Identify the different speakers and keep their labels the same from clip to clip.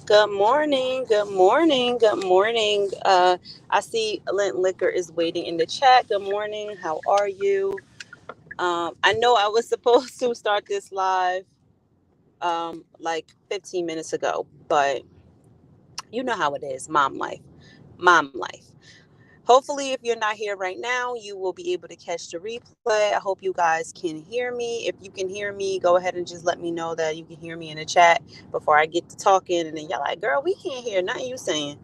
Speaker 1: Good morning. Good morning. Good morning. I see Lint Liquor is waiting in the chat. Good morning. How are you? I know I was supposed to start this live like 15 minutes ago, but you know how it is. Mom life. Mom life. Hopefully, if you're not here right now, you will be able to catch the replay. I hope you guys can hear me. If you can hear me, go ahead and just let me know that you can hear me in the chat before I get to talking. And then y'all like, girl, we can't hear nothing you saying.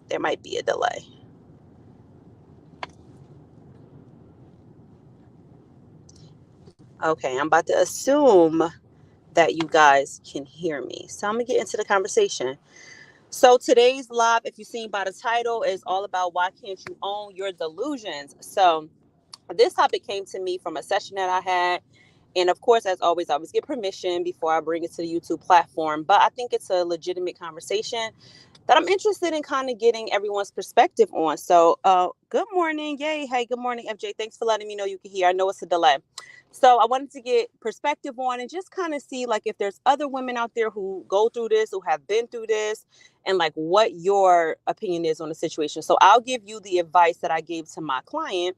Speaker 1: There might be a delay. Okay, I'm about to assume that you guys can hear me. So I'm gonna get into the conversation. So today's live, if you've seen by the title, is all about why can't you own your delusions. So this topic came to me from a session that I had. And of course, as always, I always get permission before I bring it to the YouTube platform. But I think it's a legitimate conversation that I'm interested in kind of getting everyone's perspective on. So, good morning. Yay. Hey, good morning, FJ. Thanks for letting me know you can hear. I know it's a delay. So I wanted to get perspective on and just kind of see like if there's other women out there who go through this, who have been through this, and like what your opinion is on the situation. So I'll give you the advice that I gave to my client,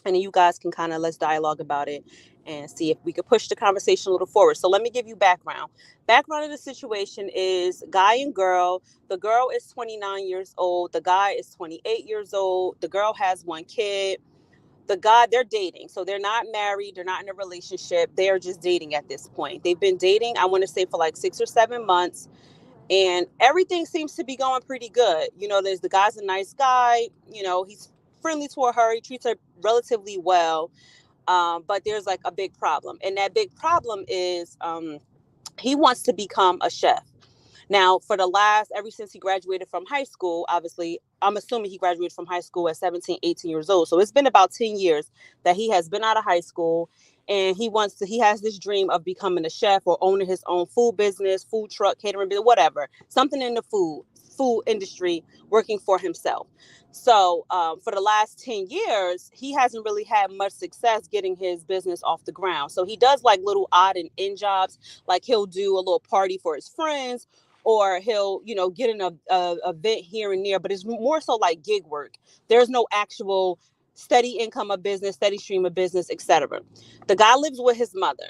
Speaker 1: and then you guys can kind of let's dialogue about it and see if we could push the conversation a little forward. So let me give you background. Background of the situation is guy and girl. The girl is 29 years old. The guy is 28 years old. The girl has one kid. The guy, they're dating. So they're not married. They're not in a relationship. They're just dating at this point. They've been dating, I want to say, for like 6 or 7 months. And everything seems to be going pretty good. You know, there's the guy's a nice guy. You know, he's friendly toward her. He treats her relatively well. But there's like a big problem. And that big problem is he wants to become a chef. Now, for the last, ever since he graduated from high school, obviously, I'm assuming he graduated from high school at 17, 18 years old. So it's been about 10 years that he has been out of high school. And he has this dream of becoming a chef or owning his own food business, food truck, catering business, whatever, something in the food industry, working for himself. So for the last 10 years, he hasn't really had much success getting his business off the ground. So he does like little odd and end jobs, like he'll do a little party for his friends, or he'll, get in a event here and there, but it's more so like gig work. There's no actual steady income of business, steady stream of business, etc. The guy lives with his mother.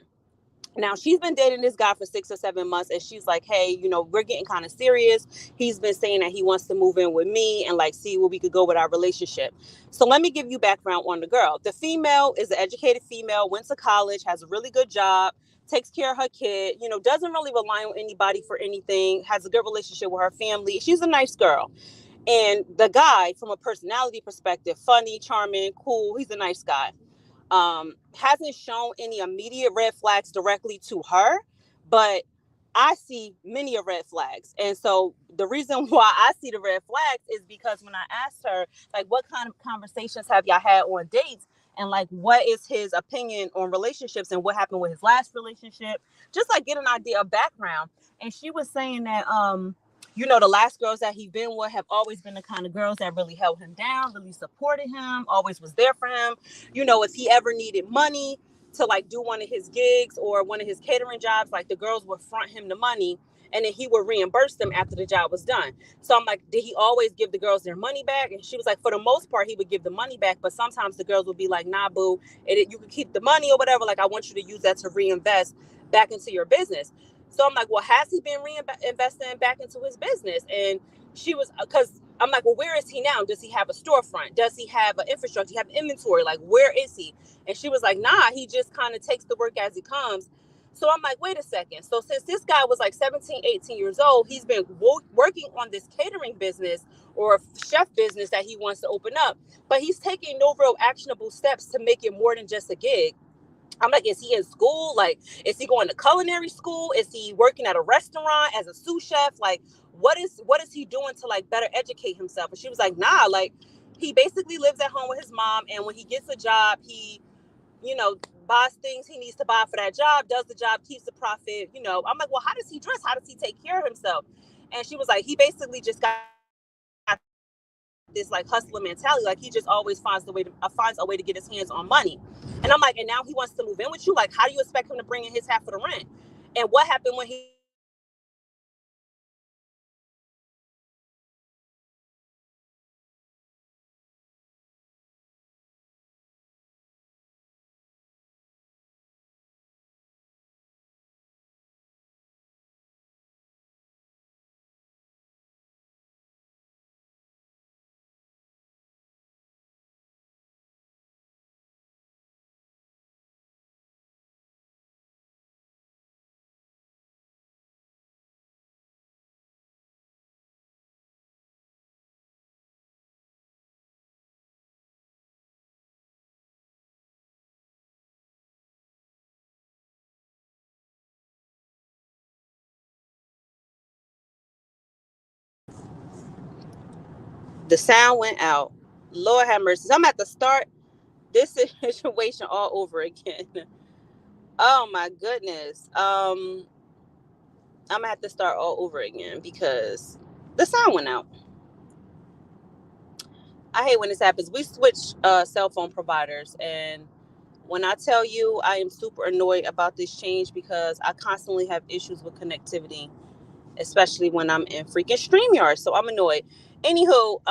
Speaker 1: Now, she's been dating this guy for 6 or 7 months, and she's like, hey, we're getting kind of serious. He's been saying that he wants to move in with me and like see where we could go with our relationship. So let me give you background on the girl. The female is an educated female, went to college, has a really good job, takes care of her kid, doesn't really rely on anybody for anything, has a good relationship with her family. She's a nice girl. And the guy, from a personality perspective, funny, charming, cool, he's a nice guy. Hasn't shown any immediate red flags directly to her, but I see many of red flags. And so the reason why I see the red flags is because when I asked her, like, what kind of conversations have y'all had on dates? And like, what is his opinion on relationships and what happened with his last relationship? Just like get an idea of background. And she was saying that, the last girls that he's been with have always been the kind of girls that really held him down, really supported him, always was there for him. If he ever needed money to like do one of his gigs or one of his catering jobs, like the girls would front him the money and then he would reimburse them after the job was done. So I'm like, did he always give the girls their money back? And she was like, for the most part, he would give the money back. But sometimes the girls would be like, nah, boo, you can keep the money or whatever. Like, I want you to use that to reinvest back into your business. So I'm like, well, has he been reinvesting back into his business? And she was, because I'm like, well, where is he now? Does he have a storefront? Does he have an infrastructure? Do you have inventory? Like, where is he? And she was like, nah, he just kind of takes the work as it comes. So I'm like, wait a second. So since this guy was like 17, 18 years old, he's been working on this catering business or chef business that he wants to open up, but he's taking no real actionable steps to make it more than just a gig. I'm like, is he in school? Like, is he going to culinary school? Is he working at a restaurant as a sous chef? Like, what is he doing to like better educate himself? And she was like, nah, like he basically lives at home with his mom. And when he gets a job, he, buys things he needs to buy for that job, does the job, keeps the profit. I'm like, well, how does he dress? How does he take care of himself? And she was like, he basically just got the job. this like hustler mentality. Like he just always finds a way to get his hands on money. And I'm like, and now he wants to move in with you. Like, how do you expect him to bring in his half of the rent? And what happened when he moved in? He got his half of the rent. He got his half of the rent. The sound went out. Lord have mercy. So I'm at the start this situation all over again. Oh my goodness. I'm gonna have to start all over again because the sound went out. I hate when this happens. We switch cell phone providers, and when I tell you I am super annoyed about this change because I constantly have issues with connectivity, especially when I'm in freaking StreamYard. So I'm annoyed. Anywho,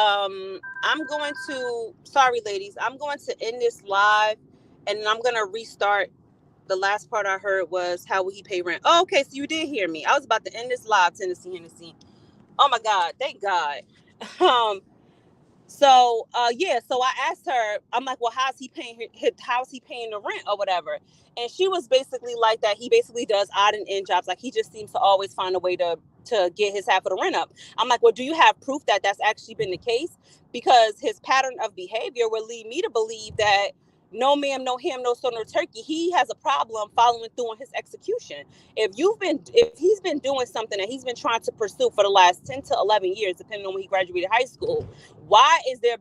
Speaker 1: I'm going to, sorry ladies, I'm going to end this live and then I'm going to restart. The last part I heard was, how will he pay rent? Oh, okay, so you did hear me. I was about to end this live, Tennessee. Oh my God, thank God. Um, so I asked her, I'm like, well, how's he paying the rent or whatever? And she was basically like that. He basically does odd and end jobs. Like he just seems to always find a way to get his half of the rent up. I'm like, well, do you have proof that that's actually been the case? Because his pattern of behavior would lead me to believe that no ma'am, no ham, no son, no turkey. He has a problem following through on his execution. If he's been doing something that he's been trying to pursue for the last 10 to 11 years, depending on when he graduated high school, why has there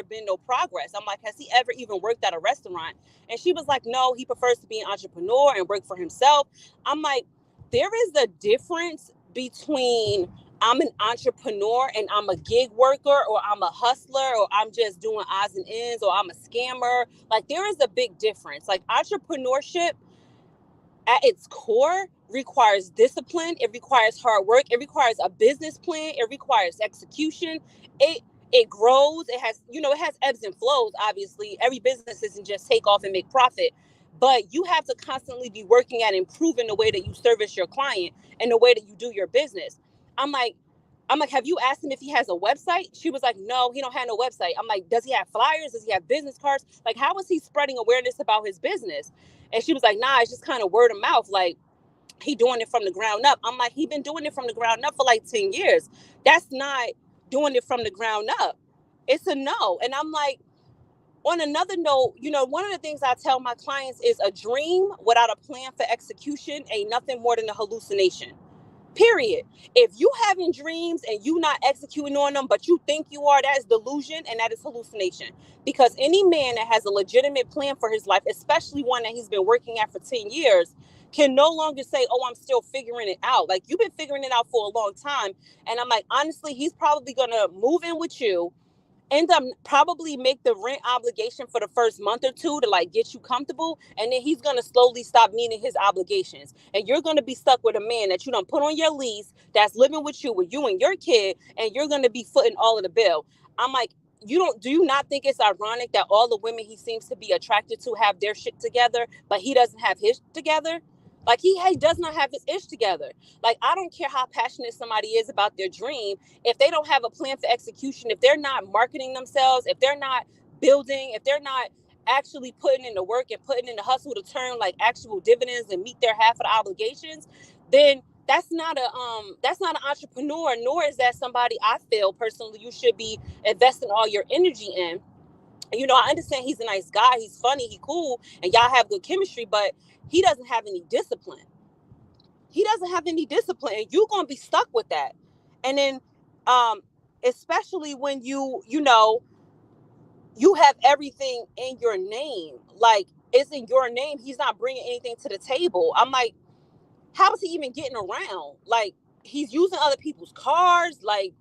Speaker 1: been no progress? I'm like, has he ever even worked at a restaurant? And she was like, no, he prefers to be an entrepreneur and work for himself. I'm like, there is a difference between I'm an entrepreneur and I'm a gig worker, or I'm a hustler, or I'm just doing odds and ends, or I'm a scammer. Like there is a big difference. Like entrepreneurship at its core requires discipline, it requires hard work, it requires a business plan, it requires execution. It grows, it has ebbs and flows. Obviously every business isn't just take off and make profit, but you have to constantly be working at improving the way that you service your client and the way that you do your business. I'm like i'm like have you asked him if he has a website? She was like, no, he don't have no website. I'm like, does he have flyers? Does he have business cards? Like, how is he spreading awareness about his business? And she was like, nah, it's just kind of word of mouth. Like, he doing it from the ground up. I'm like, he been doing it from the ground up for like 10 years. That's not doing it from the ground up. It's a no. And I'm like, on another note, one of the things I tell my clients is a dream without a plan for execution ain't nothing more than a hallucination. Period. If you having dreams and you not executing on them, but you think you are, that is delusion and that is hallucination. Because any man that has a legitimate plan for his life, especially one that he's been working at for 10 years, can no longer say, oh, I'm still figuring it out. Like, you've been figuring it out for a long time. And I'm like, honestly, he's probably going to move in with you, end up probably make the rent obligation for the first month or two to like get you comfortable, and then he's going to slowly stop meeting his obligations, and you're going to be stuck with a man that you don't put on your lease, that's living with you and your kid, and you're going to be footing all of the bill. I'm like, do you not think it's ironic that all the women he seems to be attracted to have their shit together, but he doesn't have his together? Like he does not have his ish together. Like, I don't care how passionate somebody is about their dream. If they don't have a plan for execution, if they're not marketing themselves, if they're not building, if they're not actually putting in the work and putting in the hustle to turn like actual dividends and meet their half of the obligations, then that's not an entrepreneur, nor is that somebody I feel personally you should be investing all your energy in. I understand he's a nice guy, he's funny, he cool, and y'all have good chemistry, but he doesn't have any discipline. He doesn't have any discipline, and you're gonna be stuck with that. And then, um, especially when you have everything in your name, like it's in your name. He's not bringing anything to the table. I'm like, how is he even getting around? Like, he's using other people's cars. Like,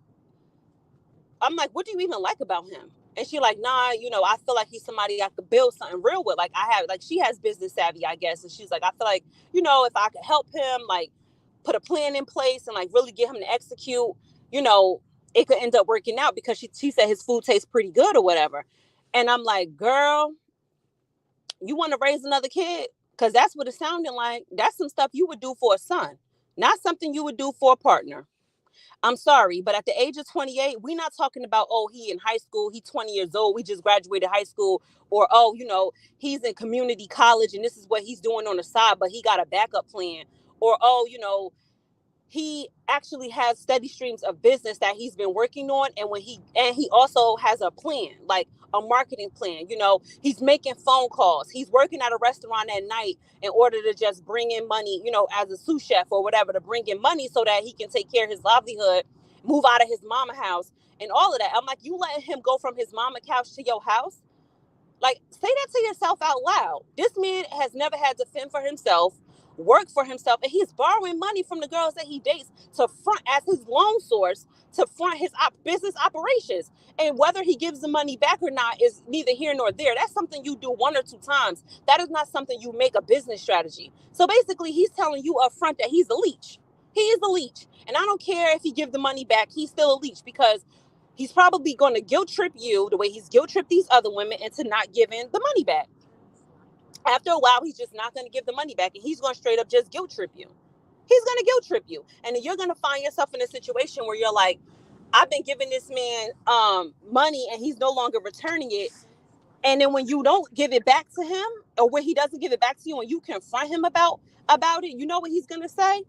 Speaker 1: I'm like, what do you even like about him? And she like, nah, I feel like he's somebody I could build something real with. Like she has business savvy, I guess. And she's like, I feel like, if I could help him, like put a plan in place and like really get him to execute, you know, it could end up working out because she said his food tastes pretty good or whatever. And I'm like, girl, you want to raise another kid? Because that's what it sounded like. That's some stuff you would do for a son, not something you would do for a partner. I'm sorry, but at the age of 28, we're not talking about, oh, he in high school, he 20 years old, we just graduated high school, or, oh, he's in community college and this is what he's doing on the side, but he got a backup plan. Or, oh, he actually has steady streams of business that he's been working on, and he also has a plan, like a marketing plan. He's making phone calls, he's working at a restaurant at night in order to just bring in money, as a sous chef or whatever, to bring in money so that he can take care of his livelihood, move out of his mama house and all of that. I'm like, you letting him go from his mama couch to your house? Like, say that to yourself out loud. This man has never had to fend for himself, work for himself, and he's borrowing money from the girls that he dates to front as his loan source to front his business operations. And whether he gives the money back or not is neither here nor there. That's something you do one or two times. That is not something you make a business strategy. So basically, he's telling you up front that he's a leech. He is a leech. And I don't care if he give the money back, he's still a leech because he's probably going to guilt trip you the way he's guilt tripped these other women into not giving the money back. After a while, he's just not going to give the money back, and he's going to straight up just guilt trip you. He's going to guilt trip you. And then you're going to find yourself in a situation where you're like, I've been giving this man money and he's no longer returning it. And then when you don't give it back to him, or when he doesn't give it back to you and you confront him about it, you know what he's going to say?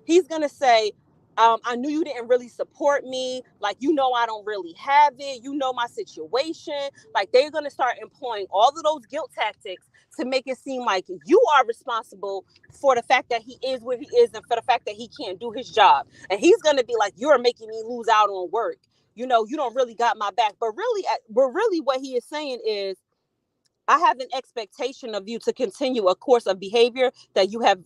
Speaker 1: He's going to say, I knew you didn't really support me. Like, I don't really have it. My situation. Like, they're going to start employing all of those guilt tactics to make it seem like you are responsible for the fact that he is where he is and for the fact that he can't do his job. And he's going to be like, you're making me lose out on work. You don't really got my back. But really what he is saying is, I have an expectation of you to continue a course of behavior that you have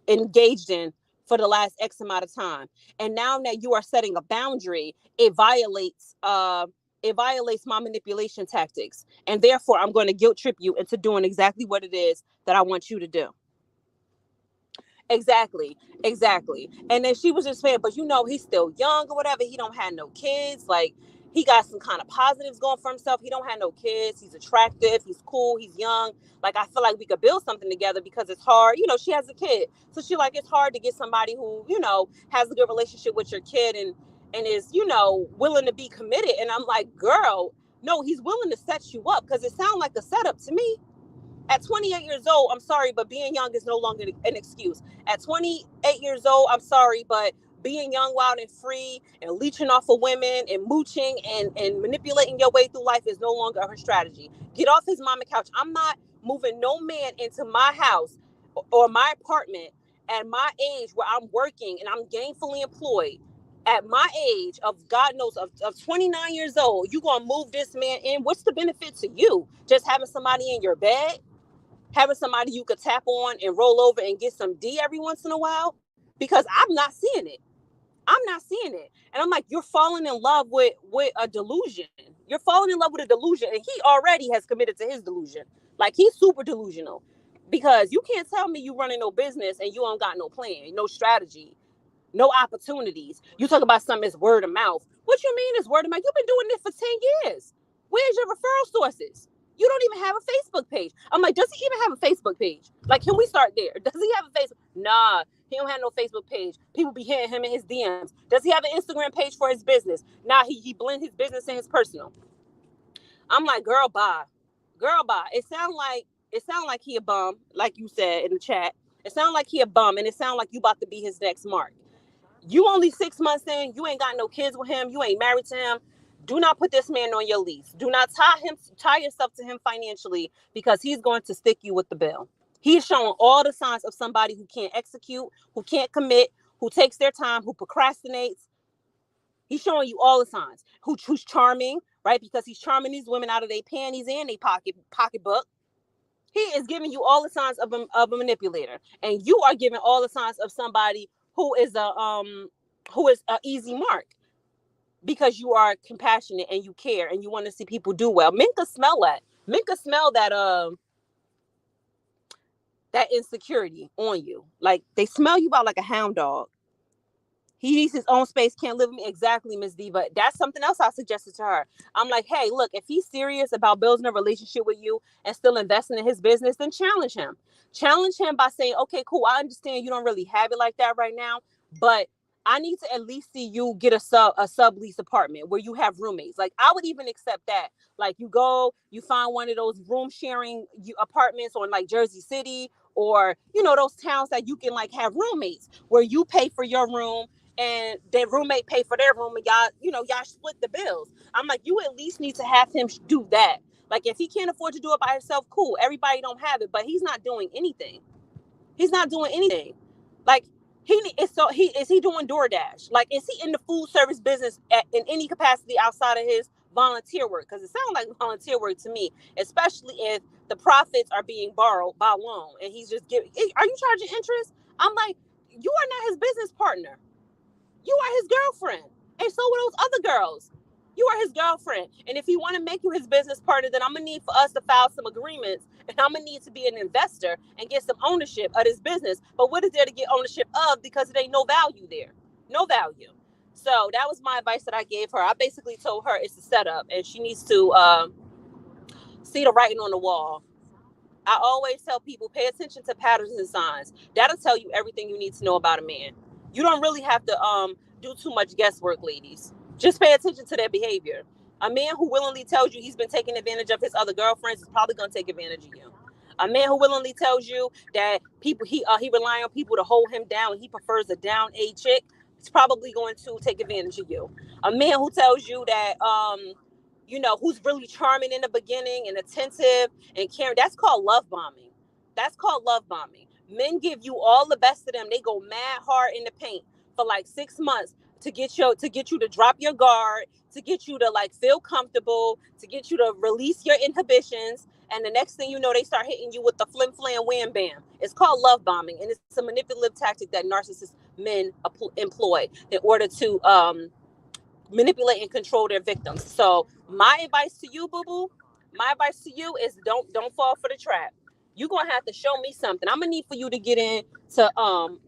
Speaker 1: engaged in for the last X amount of time. And now that you are setting a boundary, it violates my manipulation tactics. And therefore, I'm going to guilt trip you into doing exactly what it is that I want you to do. Exactly. And then she was just saying, but he's still young or whatever. He don't have no kids. Like, he got some kind of positives going for himself. He don't have no kids. He's attractive. He's cool. He's young. Like, I feel like we could build something together because it's hard. She has a kid. So she like, it's hard to get somebody who, has a good relationship with your kid and is, willing to be committed. And I'm like, girl, no, he's willing to set you up, because it sounds like a setup to me. At 28 years old, I'm sorry, but being young is no longer an excuse. At 28 years old, I'm sorry, but being young, wild, and free, and leeching off of women, and mooching, and manipulating your way through life is no longer her strategy. Get off his mama couch. I'm not moving no man into my house or my apartment at my age where I'm working and I'm gainfully employed. At my age of God knows of 29 years old, you gonna move this man in? What's the benefit to you? Just having somebody in your bed? Having somebody you could tap on and roll over and get some D every once in a while? Because I'm not seeing it. And I'm like, you're falling in love with a delusion. You're falling in love with a delusion. And he already has committed to his delusion. Like, he's super delusional. Because you can't tell me you running no business and you don't got no plan, no strategy, no opportunities. You talk about something as word of mouth. What you mean is word of mouth? You've been doing this for 10 years. Where's your referral sources? You don't even have a Facebook page. I'm like, does he even have a Facebook page? Like, can we start there? Does he have a Facebook? Nah, he don't have no Facebook page. People be hitting him in his DMs. Does he have an Instagram page for his business? Nah, he blend his business and his personal. I'm like, girl, bye. It sound like he a bum, like you said in the chat. It sound like he a bum, and it sound like you about to be his next mark. You only 6 months in. You ain't got no kids with him. You ain't married to him. Do not put this man on your lease. Do not tie yourself to him financially, because he's going to stick you with the bill. He's showing all the signs of somebody who can't execute, who can't commit, who takes their time, who procrastinates. He's showing you all the signs. Who's charming, right? Because he's charming these women out of their panties and their pocketbook. He is giving you all the signs of a manipulator, and you are giving all the signs of somebody who is a easy mark. because you are compassionate and you care and you want to see people do well. Men can smell that. Men can smell that insecurity on you. Like they smell you out like a hound dog. He needs his own space, can't live with me. Exactly, Miss Diva. That's something else I suggested to her. I'm like, hey, look, if he's serious about building a relationship with you and still investing in his business, then challenge him. Challenge him by saying, okay, cool, I understand you don't really have it like that right now, but I need to at least see you get a sublease apartment where you have roommates. Like I would even accept that. Like you go, you find one of those room sharing apartments on like Jersey City or those towns that you can like have roommates where you pay for your room and their roommate pay for their room and y'all split the bills. I'm like, you at least need to have him do that. Like if he can't afford to do it by himself, cool. Everybody don't have it, but he's not doing anything. He's not doing anything. Like is he doing DoorDash? Like is he in the food service business in any capacity outside of his volunteer work? Because it sounds like volunteer work to me, especially if the profits are being borrowed by loan and he's just giving. Are you charging interest? I'm like, you are not his business partner. You are his girlfriend. And so are those other girls. You are his girlfriend. And if he want to make you his business partner, then I'm going to need for us to file some agreements. And I'm going to need to be an investor and get some ownership of this business. But what is there to get ownership of? Because it ain't no value there. No value. So that was my advice that I gave her. I basically told her it's a setup and she needs to see the writing on the wall. I always tell people, pay attention to patterns and signs. That'll tell you everything you need to know about a man. You don't really have to do too much guesswork, ladies. Just pay attention to their behavior. A man who willingly tells you he's been taking advantage of his other girlfriends is probably going to take advantage of you. A man who willingly tells you that people he rely on people to hold him down, he prefers a down A chick, he's probably going to take advantage of you. A man who tells you that who's really charming in the beginning and attentive and caring. That's called love bombing. That's called love bombing. Men give you all the best of them. They go mad hard in the paint for like 6 months to get you to drop your guard, to get you to like feel comfortable, to get you to release your inhibitions. And the next thing you know, they start hitting you with the flim flam wham bam. It's called love bombing, and it's a manipulative tactic that narcissist men employ in order to manipulate and control their victims. So my advice to you, boo boo, my advice to you is don't fall for the trap. You're gonna have to show me something. I'm gonna need for you to get into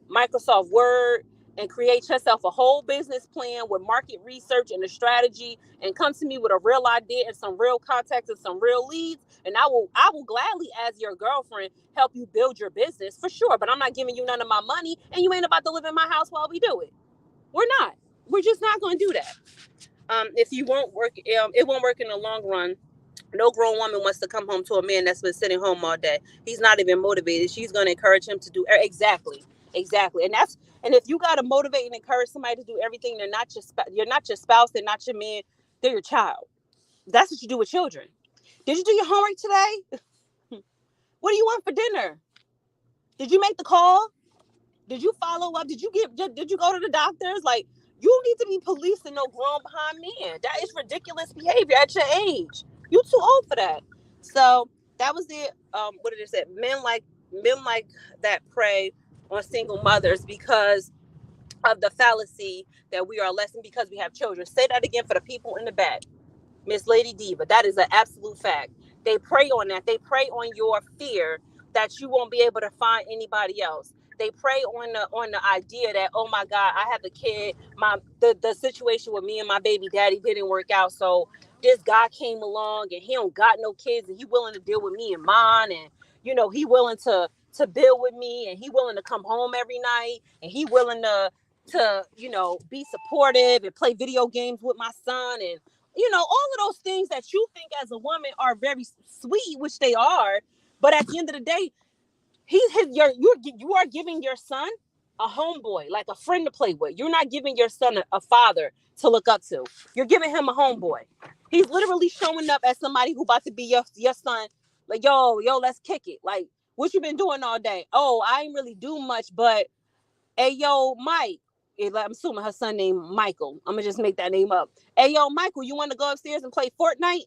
Speaker 1: Microsoft Word and create yourself a whole business plan with market research and a strategy, and come to me with a real idea and some real contacts and some real leads. And I will gladly, as your girlfriend, help you build your business for sure. But I'm not giving you none of my money, and you ain't about to live in my house while we do it. We're not. We're just not going to do that. If you won't work, it won't work in the long run. No grown woman wants to come home to a man that's been sitting home all day. He's not even motivated. She's going to encourage him to do exactly. And if you got to motivate and encourage somebody to do everything, you're not your spouse, they're not your man, they're your child. That's what you do with children. Did you do your homework today? What do you want for dinner? Did you make the call? Did you follow up? Did you go to the doctors? Like, you need to be policing no grown behind men. That is ridiculous behavior at your age. You too old for that. So that was it. What did it say? Men like that prey on single mothers because of the fallacy that we are less than because we have children. Say that again for the people in the back. Miss Lady Diva. That is an absolute fact. They prey on that. They prey on your fear that you won't be able to find anybody else. They prey on the idea that, oh my God, I have a kid. The situation with me and my baby daddy didn't work out. So this guy came along and he don't got no kids and he willing to deal with me and mine, and he willing to build with me, and he willing to come home every night, and he willing to be supportive and play video games with my son, and all of those things that you think as a woman are very sweet, which they are. But at the end of the day, you are giving your son a homeboy, like a friend to play with. You're not giving your son a father to look up to. You're giving him a homeboy. He's literally showing up as somebody who about to be your son. Like, yo, let's kick it. Like, what you been doing all day? Oh, I ain't really do much, but hey, yo, Mike. I'm assuming her son named Michael. I'm gonna just make that name up. Hey, yo, Michael, you want to go upstairs and play Fortnite?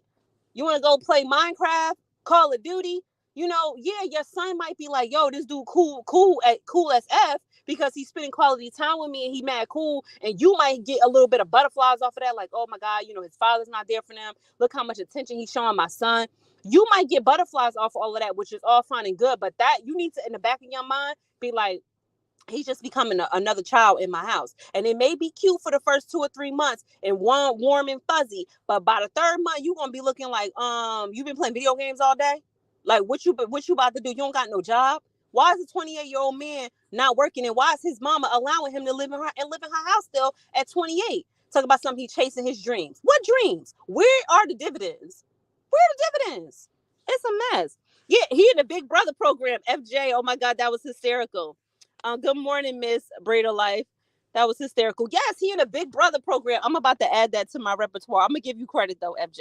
Speaker 1: You want to go play Minecraft, Call of Duty? Yeah, your son might be like, yo, this dude cool as F because he's spending quality time with me and he mad cool. And you might get a little bit of butterflies off of that. Like, oh my God, his father's not there for them. Look how much attention he's showing my son. You might get butterflies off of all of that, which is all fine and good. But that you need to, in the back of your mind, be like, he's just becoming another child in my house. And it may be cute for the first 2 or 3 months and warm and fuzzy. But by the third month, you're going to be looking like, you've been playing video games all day? Like, what you about to do? You don't got no job? Why is a 28-year-old man not working? And why is his mama allowing him to live in her house still at 28? Talk about something he's chasing his dreams. What dreams? Where are the dividends? Where are the dividends? It's a mess. Yeah, he in the Big Brother program, FJ. Oh my God, that was hysterical. Good morning, Miss Breda Life. That was hysterical. Yes, he in a Big Brother program. I'm about to add that to my repertoire. I'm gonna give you credit though, FJ.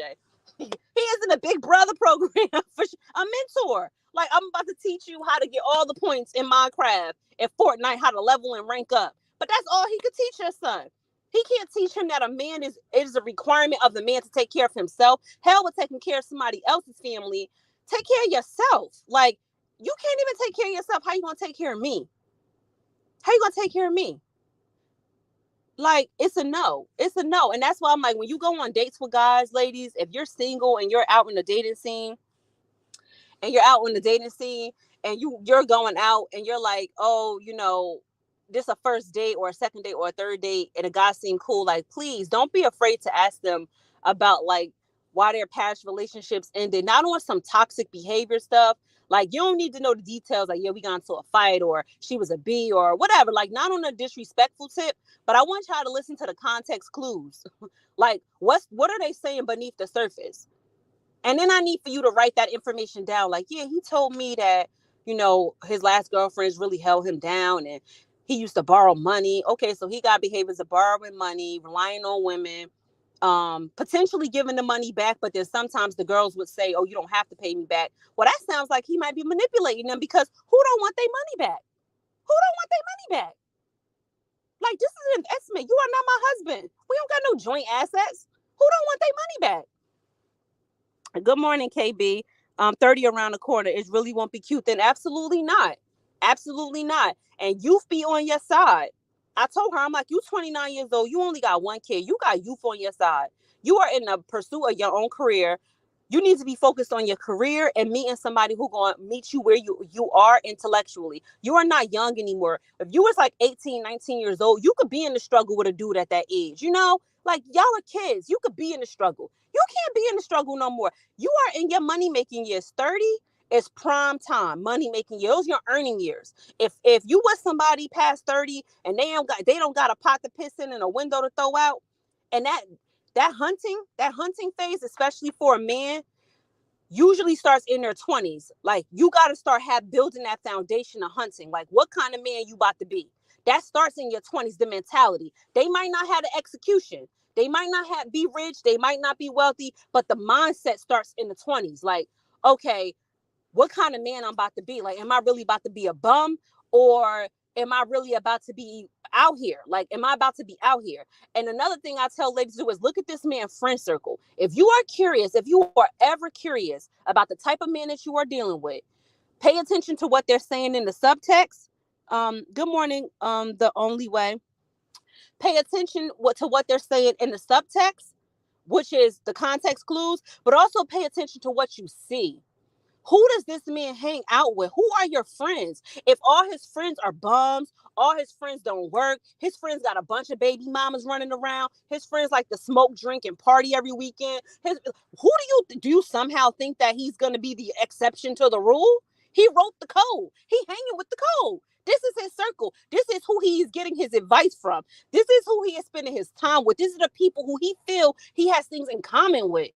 Speaker 1: He is in a Big Brother program for a mentor. Like, I'm about to teach you how to get all the points in Minecraft and Fortnite, how to level and rank up. But that's all he could teach your son. He can't teach him that a man is a requirement of the man to take care of himself. Hell with taking care of somebody else's family. Take care of yourself. Like, you can't even take care of yourself. How you gonna take care of me? How you gonna take care of me? Like, it's a no. It's a no. And that's why I'm like, when you go on dates with guys, ladies, if you're single and you're out in the dating scene, and you're going out and you're like, oh, this a first date or a second date or a third date, and a guy seemed cool, like, please don't be afraid to ask them about, like, why their past relationships ended, not on some toxic behavior stuff. Like, you don't need to know the details, like, yeah, we got into a fight or she was a B or whatever, like, not on a disrespectful tip, but I want y'all to listen to the context clues. Like, what are they saying beneath the surface? And then I need for you to write that information down. Like, yeah, he told me that, his last girlfriends really held him down and he used to borrow money. Okay, so he got behaviors of borrowing money, relying on women, potentially giving the money back. But then sometimes the girls would say, oh, you don't have to pay me back. Well, that sounds like he might be manipulating them, because who don't want their money back? Who don't want their money back? Like, this is an estimate. You are not my husband. We don't got no joint assets. Who don't want their money back? Good morning, KB. 30 around the corner. It really won't be cute. Then absolutely not. Absolutely not. And youth be on your side. I told her, I'm like, you 29 years old. You only got one kid. You got youth on your side. You are in the pursuit of your own career. You need to be focused on your career and meeting somebody who's going to meet you where you are intellectually. You are not young anymore. If you was like 18, 19 years old, you could be in the struggle with a dude at that age. Like, y'all are kids. You could be in the struggle. You can't be in the struggle no more. You are in your money-making years. 30 is prime time, money-making years. Those are your earning years. If you with somebody past 30 and they don't got a pot to piss in and a window to throw out, and that hunting phase, especially for a man, usually starts in their 20s. Like, you got to start building that foundation of hunting. Like, what kind of man you about to be? That starts in your 20s, the mentality. They might not have the execution. They might not be rich. They might not be wealthy, but the mindset starts in the 20s. Like, okay, what kind of man I'm about to be? Like, am I really about to be a bum, or am I really about to be out here? Like, am I about to be out here? And another thing I tell ladies to do is look at this man's friend circle. If you are curious, if you are ever curious about the type of man that you are dealing with, pay attention to what they're saying in the subtext. Good morning, the only way. Pay attention to what they're saying in the subtext, which is the context clues, but also pay attention to what you see. Who does this man hang out with? Who are your friends? If all his friends are bums, all his friends don't work, his friends got a bunch of baby mamas running around, his friends like to smoke, drink, and party every weekend. Do you somehow think that he's going to be the exception to the rule? He wrote the code. He hanging with the code. This is his circle. This is who he's getting his advice from. This is who he is spending his time with. These are the people who he feel he has things in common with.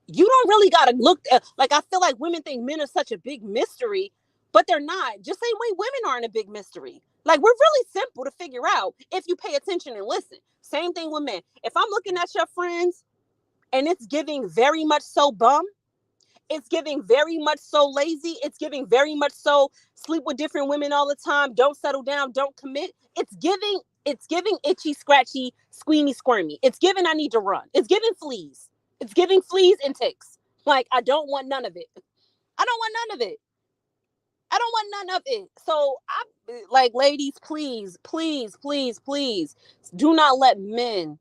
Speaker 1: You don't really got to look at, like, I feel like women think men are such a big mystery, but they're not. Just same way women aren't a big mystery. Like, we're really simple to figure out if you pay attention and listen. Same thing with men. If I'm looking at your friends and it's giving very much so bum, it's giving very much so lazy, it's giving very much so sleep with different women all the time, don't settle down, don't commit. It's giving itchy, scratchy, squeamy, squirmy. It's giving I need to run. It's giving fleas. It's giving fleas and ticks. Like, I don't want none of it. I don't want none of it. I don't want none of it. So I like, ladies, please, please, please, please do not let men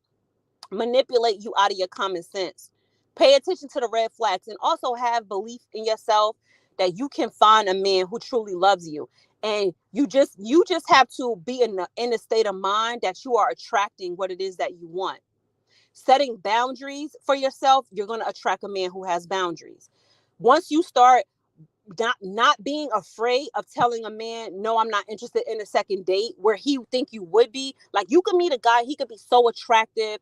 Speaker 1: manipulate you out of your common sense. Pay attention to the red flags and also have belief in yourself that you can find a man who truly loves you. And you just have to be in a state of mind that you are attracting what it is that you want. Setting boundaries for yourself, you're going to attract a man who has boundaries. Once you start not being afraid of telling a man, no, I'm not interested in a second date, where he think you would be. Like, you could meet a guy, he could be so attractive,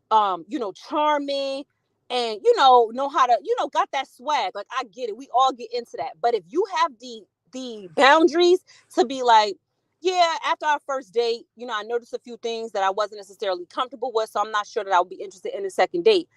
Speaker 1: charming, and know how to, got that swag. Like, I get it. We all get into that. But if you have the boundaries to be like, yeah, after our first date, I noticed a few things that I wasn't necessarily comfortable with, so I'm not sure that I would be interested in a second date.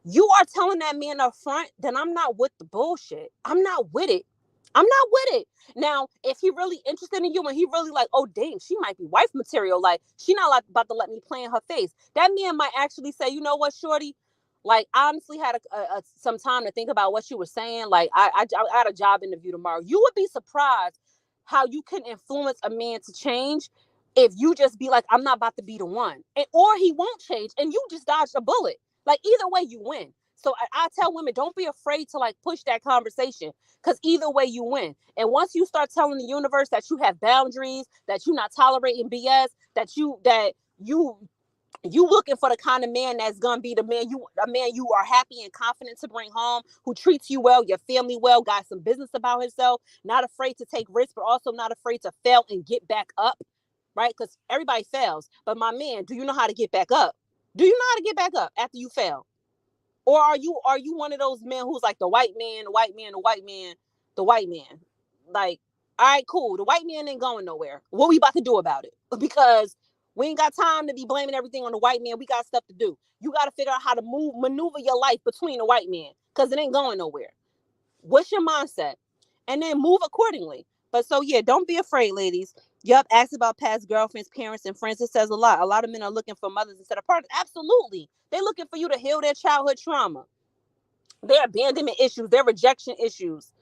Speaker 1: You are telling that man up front, then I'm not with the bullshit. I'm not with it. I'm not with it. Now, if he really interested in you and he really like, oh, dang, she might be wife material. Like, she not like about to let me play in her face. That man might actually say, you know what, shorty? Like, I honestly had some time to think about what you were saying. Like, I got a job interview tomorrow. You would be surprised how you can influence a man to change if you just be like, I'm not about to be the one. Or he won't change and you just dodged a bullet. Like, either way, you win. So I tell women, don't be afraid to like push that conversation, because either way you win. And once you start telling the universe that you have boundaries, that you're not tolerating BS, that you looking for the kind of man that's gonna be a man you are happy and confident to bring home, who treats you well, your family well, got some business about himself, not afraid to take risks, but also not afraid to fail and get back up, right? Because everybody fails. But my man, do you know how to get back up? Do you know how to get back up after you fail? Or are you one of those men who's like the white man, the white man, the white man, the white man? Like, all right, cool. The white man ain't going nowhere. What we about to do about it? Because we ain't got time to be blaming everything on the white man. We got stuff to do. You got to figure out how to maneuver your life between the white man, because it ain't going nowhere. What's your mindset? And then move accordingly. But so yeah, don't be afraid, ladies. Yup, ask about past girlfriends, parents, and friends. It says a lot. A lot of men are looking for mothers instead of partners. Absolutely. They're looking for you to heal their childhood trauma, their abandonment issues, their rejection issues.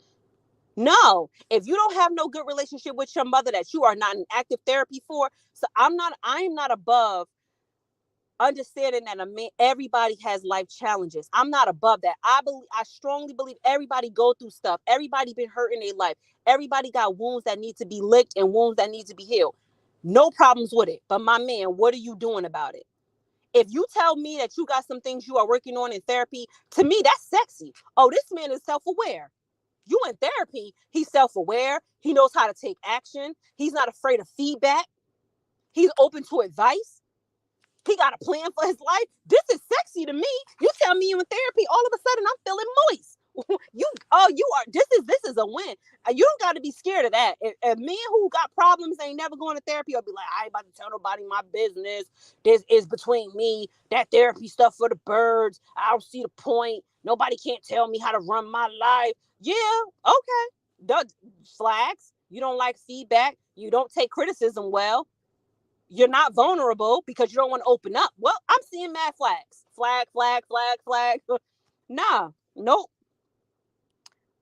Speaker 1: No, if you don't have no good relationship with your mother that you are not in active therapy for, so I am not above understanding that everybody has life challenges. I'm not above that. I strongly believe everybody go through stuff. Everybody been hurt in their life. Everybody got wounds that need to be licked and wounds that need to be healed. No problems with it. But my man, what are you doing about it? If you tell me that you got some things you are working on in therapy, to me that's sexy. Oh, this man is self-aware. You in therapy, he's self-aware. He knows how to take action. He's not afraid of feedback. He's open to advice. He got a plan for his life. This is sexy to me. You tell me you in therapy, all of a sudden I'm feeling moist. This is a win. You don't got to be scared of that. A man who got problems ain't never going to therapy or be like, I ain't about to tell nobody my business. This is between me. That therapy stuff for the birds. I don't see the point. Nobody can't tell me how to run my life. Yeah, okay. Flags. You don't like feedback. You don't take criticism well. You're not vulnerable because you don't want to open up. Well, I'm seeing mad flags. Flag, flag, flag, flag. Nah, nope.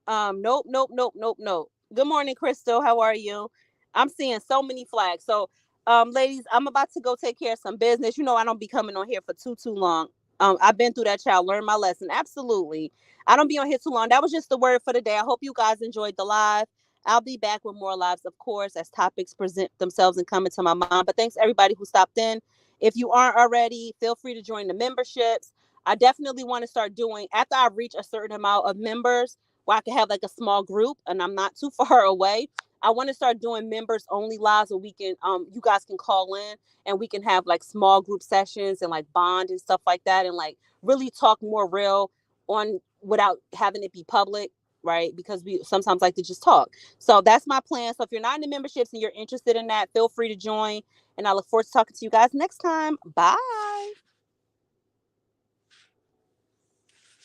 Speaker 1: Nope, nope, nope, nope, nope. Good morning, Crystal. How are you? I'm seeing so many flags. So, ladies, I'm about to go take care of some business. I don't be coming on here for too long. I've been through that, child. Learn my lesson. Absolutely. I don't be on here too long. That was just the word for the day. I hope you guys enjoyed the live. I'll be back with more lives, of course, as topics present themselves and come into my mind. But thanks everybody who stopped in. If you aren't already, feel free to join the memberships. I definitely want to start doing, after I reach a certain amount of members, where I can have like a small group and I'm not too far away. I want to start doing members only lives where we can you guys can call in and we can have like small group sessions and like bond and stuff like that, and like really talk more real on without having it be public, right? Because we sometimes like to just talk. So that's my plan. So if you're not in the memberships and you're interested in that, feel free to join, and I look forward to talking to you guys next time. Bye.